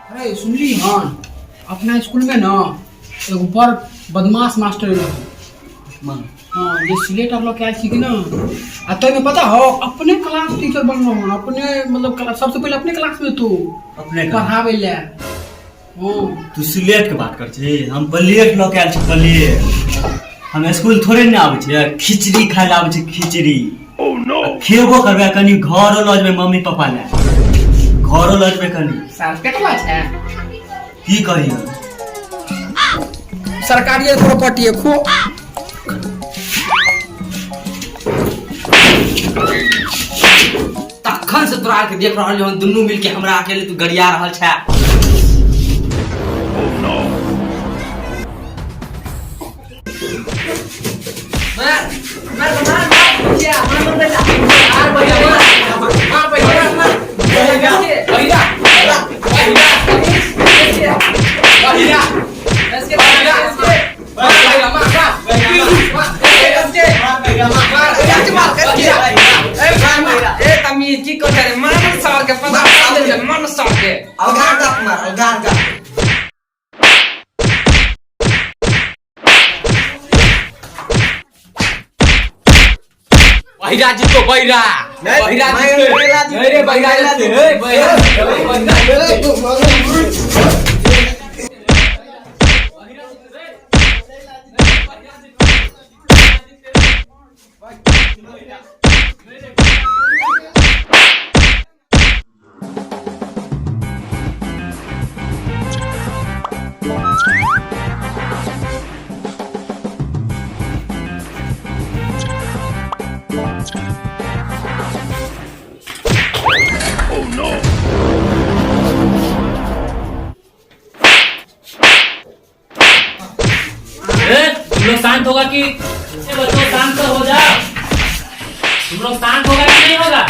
अरे सुन ली हाँ, अपना स्कूल में ना एगो बड़ बदमाश मास्टर है। हाँ ये सिलेक्टर लोग क्या सीखी ना, आ तो में पता हो अपने क्लास टीचर बनना हो, अपने मतलब सबसे पहले अपने क्लास में तू अपने पढ़ावे ले। हाँ तू सिलेट के बात कर छी, हम प्लेट लऽ के आयल छी प्लेट। हम स्कूल थोड़े न आबै छी, खिचड़ी खाय ले आबै छी खिचड़ी। ओह नो खेबो करबे कनी घरो लऽ जेबै मम्मी पापा ले, घरो लऽ जेबै कनी। सर कटवा छै की कहियो सरकारी प्रॉपर्टी है खो। तखन से तोरा के देख रहल हन, दुनू मिलके हमरा अकेले तू गरिया रहल छै। की कर रे मन सर के पता चल मन सर के अलगार का मार अलगार का। बहिरा जी को बहिरा बहिरा जी नहीं रे बहिरा जी तुम लोग शांत होगा कि बच्चों शांत हो जाओ। तुम लोग शांत होगा कि नहीं होगा?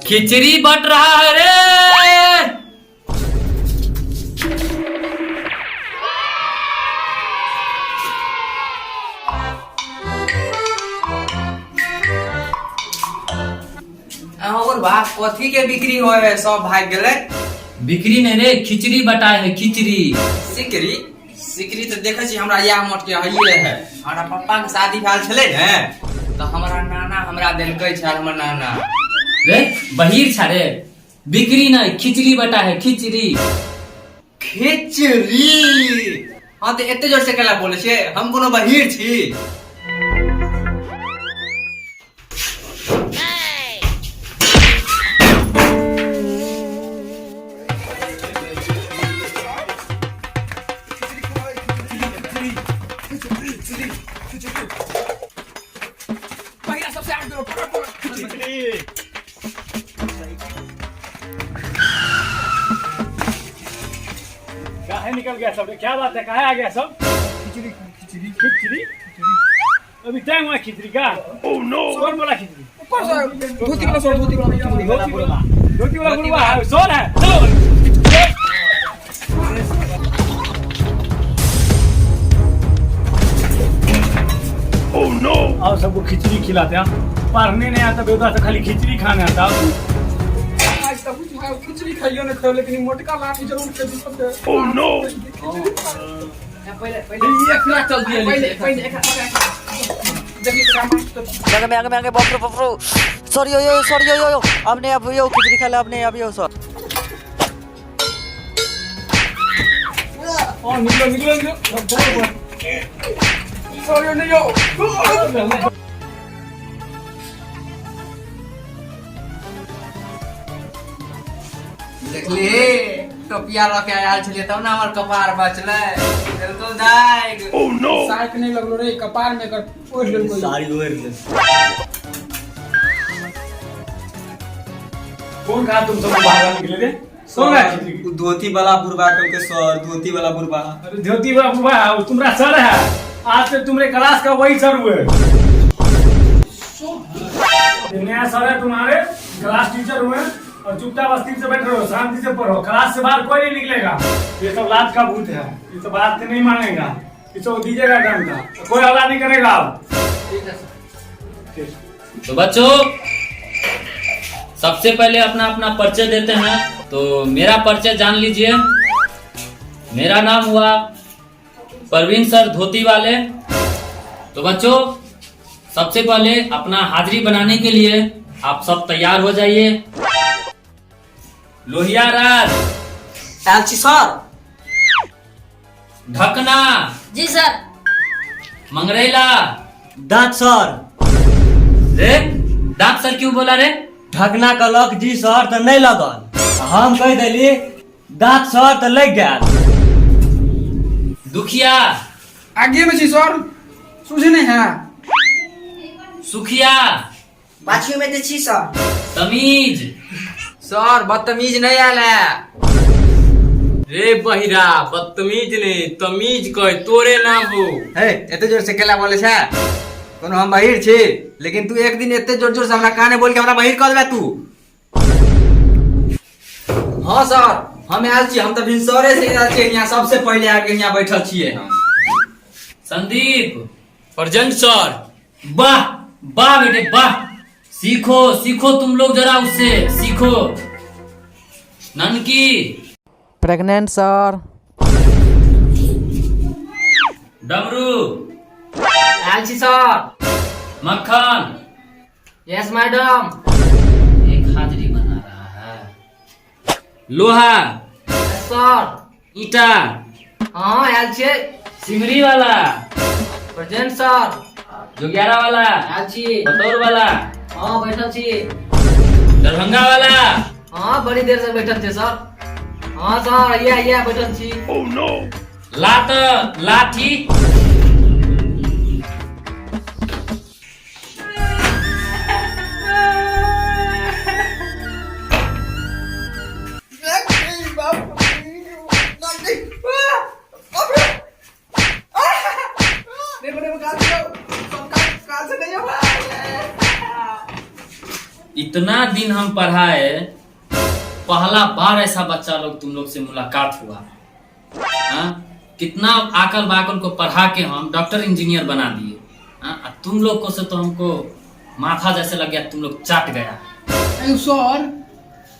खिचड़ी बट रहा है रे। और बा कथी के बिक्री होए है, सब भाग गेले। बिक्री नहीं रे, खिचड़ी बटाए है खिचड़ी। सिकरी सिकरी तो देखे छी हमरा या मोट के हइये है। हमरा पापा के शादी भेल छले ने, तो हमरा नाना हमरा देलकै छ, हमर नाना रे बहिर छ रे, बिक्री नहीं खिचड़ी बटा है खिचड़ी। खिचड़ी हाँ तो एते जोर से केला बोले छे, हम कोनो बहिर छी? काहे निकल गया सब? क्या बात है, काहे आ गया सब? खिचड़ी खिचड़ी खिचड़ी अभी टाइम हुआ खिचड़ी का? ओह नो कौन बोला खिचड़ी? ऊपर से धोती वाला शॉर्ट, धोती वाला बुढ़वा है, सोन है। चलो ओह नो आओ सबको खिचड़ी खिलाते हैं। पढ़ने नहीं आता बेटा तो खाली खिचड़ी खाने आता। आज तक कुछ है खिचड़ी खाइयो ना खाओ, लेकिन मोटका लाठी जरूर के दी सब। ओह नो पहले एक फिर चल दिया, पहले एक आगे बफरो सॉरी यो हमने अब यो खिचड़ी खा ला, हमने अब यो सर और निकलो सॉरी नहीं हो। देखली टोपिया लके आयल छलिए तब ना हमर कपार बचले। बिल्कुल दाई ओह नो साइक नहीं लगलो रे कपार में, कर ओढ़ लेल कोई साड़ी ओढ़ ले। कौन कहा तुम सब बाहर निकले थे? कौन है खिचड़ी? धोती वाला बुढ़वा के सर, धोती वाला बुढ़वा। अरे धोती वाला बुढ़वा है, वो तुम्हारा सर है। आज से तुम्हारे क्लास का वही सर हुए। ये नया सर है तुम्हारे, क्लास टीचर हुए और चुपचाप अस्थिर से बैठ रहे हो, शांति से पढ़ो, क्लास से बाहर कोई नहीं निकलेगा। ये सब लाज का भूत है, ये सब बात नहीं मानेगा, इसको दीजिएगा डंडा, कोई हल्ला नहीं करेगा अब। तो बच्चों सबसे पहले अपना अपना परिचय देते हैं। तो मेरा परिचय जान लीजिए। मेरा नाम हुआ परवीन सर धोती वाले। तो बच्चों सबसे पहले अपना हाजिरी बनाने के लिए आप सब तैयार हो जाइए। लोहिया राज, एलची सर। ढकना, जी सर। मंगरेला, दांत सर। रे दांत सर क्यों बोला रे? ढकना कहलक जी सर तो नहीं लगल, हम कह दिली दांत सर तो लग गया। दुखिया, आगे में छी सर, सूझे नहीं है। सुखिया, पाछू में छी सर। तमीज, सर बदतमीज नहीं आयल है। रे बहिरा बदतमीज ने तमीज कह तोरे नाम हो। हे एते जोर से केला बोले छे? कोनो हम बहिर छी, लेकिन तू एक दिन एते जोर जोर से हमरा काने बोल के हमरा बहिर कह देबे तू। हां सर, हम आयल छी, हम त भिनसरे से आयल छी, यहां सबसे पहले आके यहां बैठल छिए हम। Sandeep, present sir. वाह वाह बेटे वाह, सीखो सीखो तुम लोग जरा उससे सीखो। ननकी, प्रेग्नेंट सर। डमरू, एलची सर। मक्खन, यस मैडम। एक हाजिरी बना रहा है। लोहा, यस सर। ईटा, हाँ एलची। सिमरी वाला, प्रेजेंट सर। जोग्यारा वाला, एलची। बतौर वाला, हाँ बैठल छी। दरभंगा वाला, हाँ बड़ी देर से बैठल थे सर। हाँ सर ये बैठल छी। लात लाठी, इतना दिन हम पढ़ाए, पहला बार ऐसा बच्चा लोग तुम लोग से मुलाकात हुआ। हाँ? कितना आकल बाकल को पढ़ा के हम डॉक्टर इंजीनियर बना दिए। हाँ? तुम लोग को से तो हमको माथा जैसे लग गया, तुम लोग चाट गया। ए सर,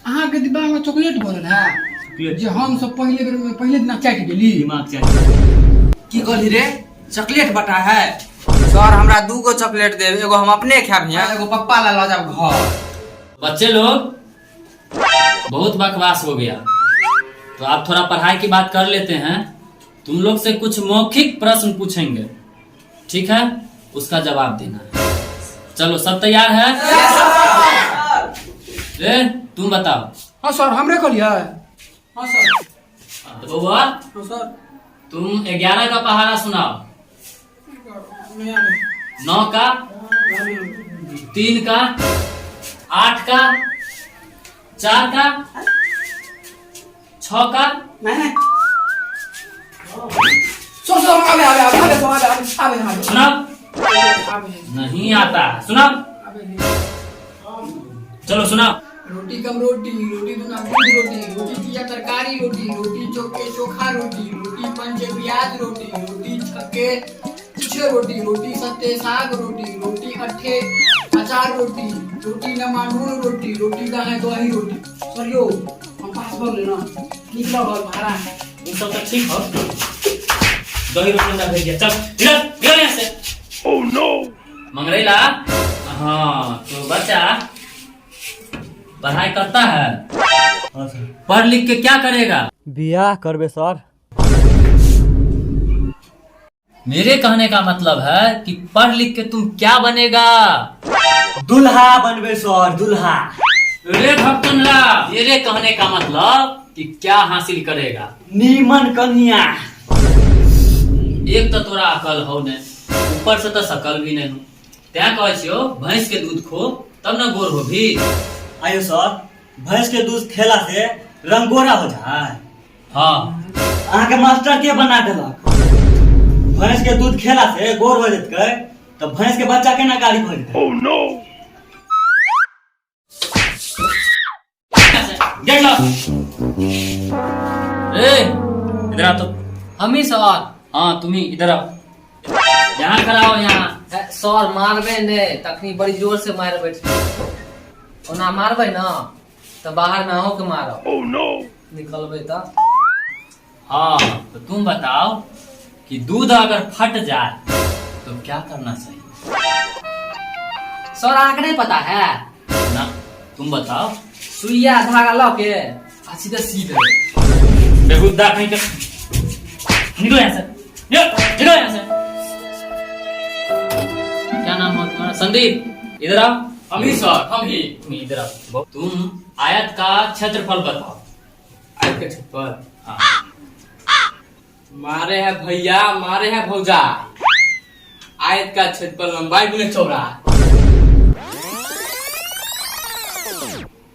अहाँ के दिमाग में चॉकलेट भरल है जे हम सब पहले दिन चाट गेली। दिमाग चाहिए। की कहली रे? चॉकलेट बटा है? सर हमरा 2 गो चॉकलेट देब, एगो हम अपने खाब हिया, एगो पप्पा ला ल जाब घर। बच्चे लोग बहुत बकवास हो गया, तो आप थोड़ा पढ़ाई की बात कर लेते हैं। तुम लोग से कुछ मौखिक प्रश्न पूछेंगे, ठीक है? उसका जवाब देना है। चलो सब तैयार है? रे तुम बताओ। हाँ सर, हमरे कहलिए। हाँ सर। तो बउआ हाँ सर। तुम 11 का पहाड़ा सुनाओ। 9 का, 3 का, 8 का, 4 का, 6 का। नहीं सर, आवे सुनाओ। नहीं आता, सुनाओ। चलो सुनाओ। रोटी कम रोटी, रोटी दुना दूध रोटी, रोटी पिया तरकारी रोटी, रोटी चौके चोखा रोटी, रोटी पंजे प्याज रोटी, रोटी छक्के छुछे रोटी, रोटी सत्ते साग रोटी, रोटी अट्ठे अचार रोटी, रोटी नमानून रोटी, रोटी दाने दही रोटी। सर यो हम पास भर लेना, निकला भर भाड़ा। तुम सब तो ठीक हो। दही रोटी ना भेज दिया, चल निकल यहाँ से। Oh no. मंगरेला, हाँ तो बच्चा पढ़ाई करता है? हाँ सर। पढ़ लिख के क्या करेगा? बियाह करबे सर। मेरे कहने का मतलब है कि पढ़ लिख के तुम क्या बनेगा? दुल्हा बनबे सर, दुल्हा। रे भक्तुल्ला, मेरे कहने का मतलब कि क्या हासिल करेगा? नीमन कन्या। एक तो तोरा अकल हो ने, ऊपर से तो सकल भी नहीं हो। त्या कहे छियो भैंस के दूध खो तब न गोर हो भी। आयो सर, भैंस के दूध खेला से रंगोरा हो जाए। हाँ अहाँ के मास्टर के बना देलक? भैंस के दूध खेला से गोर हो जेतै, तो भैंस के बच्चा केना गाड़ी हो जेतै? Oh no. Gate lock. ए इधर आ तो। हम ही सर। हाँ तुम ही इधर आओ, यहाँ खड़ा हो यहाँ। सर मारबे ने तखनी बड़ी जोर से मार बैठ ओना मारबे ना तो बाहर में हो के मारो। ओह नो निकलबे तो। हाँ तो तुम बताओ कि दूध अगर फट जाए तो क्या करना चाहिए? सर आंख नहीं पता है ना तुम बताओ। सुइया धागा लो के सीधे सीधे बेहुदा कहीं के निकलो यहाँ से, निकलो यहाँ से। क्या नाम है तुम्हारा? संदीप इधर आओ। हम ही सर, हम ही। तुम इधर आओ। तुम आयत का क्षेत्रफल बताओ। आयत का क्षेत्रफल हाँ। मारे है भैया, मारे है भौजा। आयत का क्षेत्रफल लंबाई गुने चौड़ा।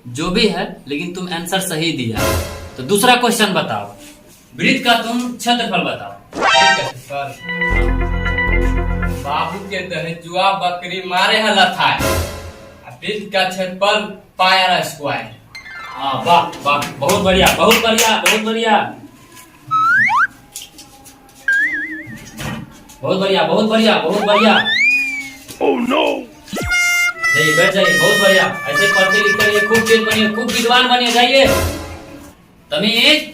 जो भी है, लेकिन तुम आंसर सही दिया। तो दूसरा क्वेश्चन बताओ। वृत्त का तुम क्षेत्रफल बताओ। आयत का क्षेत्रफल बाबू के दहेजुआ बकरी मारे है लथाए। वृत्त का क्षेत्रफल पायर स्क्वायर। हाँ वाह वाह, बहुत बढ़िया बहुत बढ़िया बहुत बढ़िया बहुत बढ़िया बहुत बढ़िया बहुत बढ़िया। Oh no. जाइए बैठ जाइए, बहुत बढ़िया। ऐसे पढ़ते लिखते रहिए, खूब तेज बनिए, खूब विद्वान बनिए। जाइए। तमीज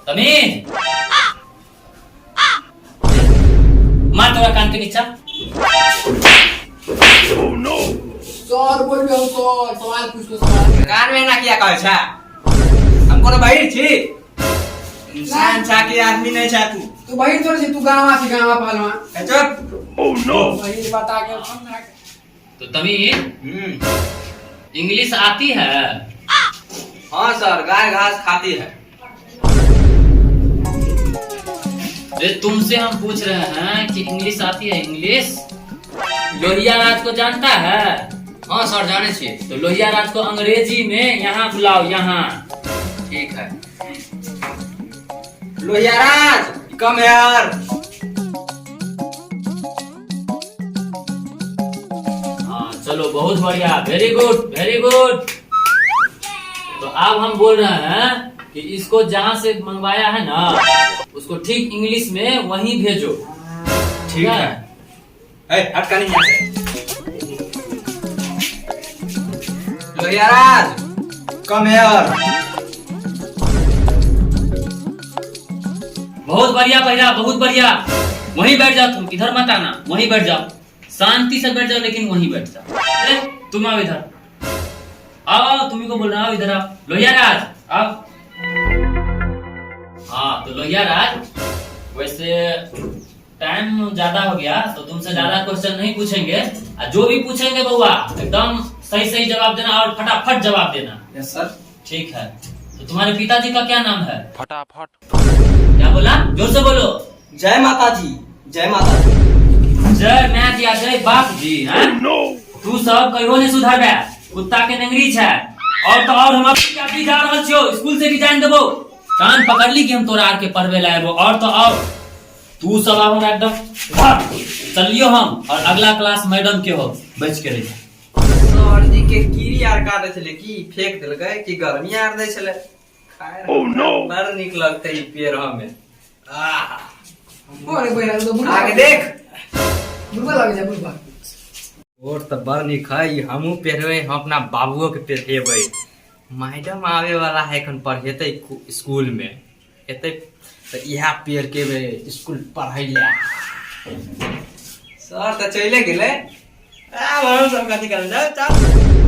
तमीज मार तोड़ा कान के नीचा। सर बोल रहे हो सर, सवाल पूछ लो सवाल। कान में ना किया कहै छै? हम कोनो बहिर छी? इंसान छा के आदमी नहीं छा तू। तू बहिर थोड़ी छी, तू गांवा छी, गांवा पालवा। ए चुप। Oh no. बहिर बता के समझा के। तो तमीज इंग्लिश आती है? हाँ सर, गाय घास खाती है। अरे तुमसे हम पूछ रहे हैं कि इंग्लिश आती है? इंग्लिश लोहिया राज को जानता है? हाँ सर, जाने छी। तो लोहिया राज को अंग्रेजी में यहाँ बुलाओ, यहाँ। ठीक है। लोहियाराज कम यार। हाँ चलो बहुत बढ़िया, वेरी गुड वेरी गुड। तो अब हम बोल रहे हैं कि इसको जहाँ से मंगवाया है ना, उसको ठीक इंग्लिश में वहीं भेजो। ठीक है। हट का नहीं यहाँ से। लोहियाराज कम यार। बहुत बढ़िया भैया बहुत बढ़िया। वहीं बैठ जाओ तुम, इधर मत आना, वहीं बैठ जाओ, शांति से बैठ जाओ, लेकिन वहीं बैठ जाओ। अरे तुम आओ इधर, आओ आओ, तुम्ही को बोल रहा हूँ, इधर आओ। लोहिया राज आओ। हाँ तो लोहिया राज, वैसे टाइम ज्यादा हो गया तो तुमसे ज्यादा क्वेश्चन नहीं पूछेंगे। जो भी पूछेंगे बउआ एकदम सही सही जवाब देना और फटाफट जवाब देना। Yes sir. ठीक है। तो तुम्हारे पिताजी का क्या नाम है? फटाफट। क्या बोला? जोर से बोलो। जय माता जी, जय माता जी। जय मैं दिया जय बाप जी हैं? तू सब कहियो नहीं सुधर गया, कुत्ता के नंगरी है। और तो और हम क्या भी जा रहे छियो, स्कूल से रिजाइन देबो। कान पकड़ ली कि हम तोरा आर के पढ़वे लाए। और तो और तू सब अब एकदम चलियो हम, और अगला क्लास मैडम के हो, बच के रहिए। सर जी के कीड़ी आर काटे छले की फेंक देलकै कि गर्मी आर दै छले। Oh no. बड़ नीक लगतै ई पेड़ हमें। अरे बहिरा तो बुढ़ा आगे देख। बुढ़ा लग जा बुढ़ा। और तो बड़ नीक है, ई हमहू पेरवे, हम अपना बाबुओ के पेरहेबै। मैडम आवे वाला है, एखन पढ़ेतै स्कूल में, एतै तो इहा पेड़ के स्कूल पढ़ै ले। सर तो चले गेलै। आ हम सब कथि करल जाओ।